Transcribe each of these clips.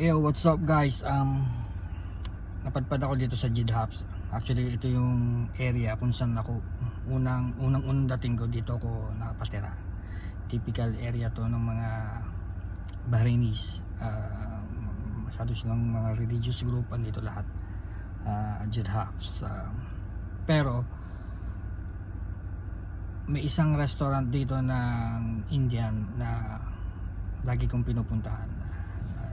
Yo, what's up guys? Napadpad ako dito sa Jedhabs. Actually, ito yung area kung saan ako unang dating ko dito ako nakapatira. Typical area to ng mga Bahrainis. Masyado silang mga religious group andito lahat. Jedhabs. Pero may isang restaurant dito ng Indian na lagi kong pinupuntahan.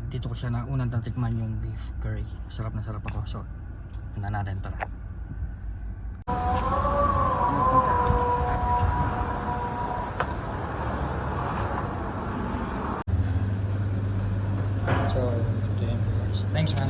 Dito ko siya na unang tatikman yung beef curry. Sarap na sarap ako. So, tingnan natin, tara. So, ito yun guys. Thanks man.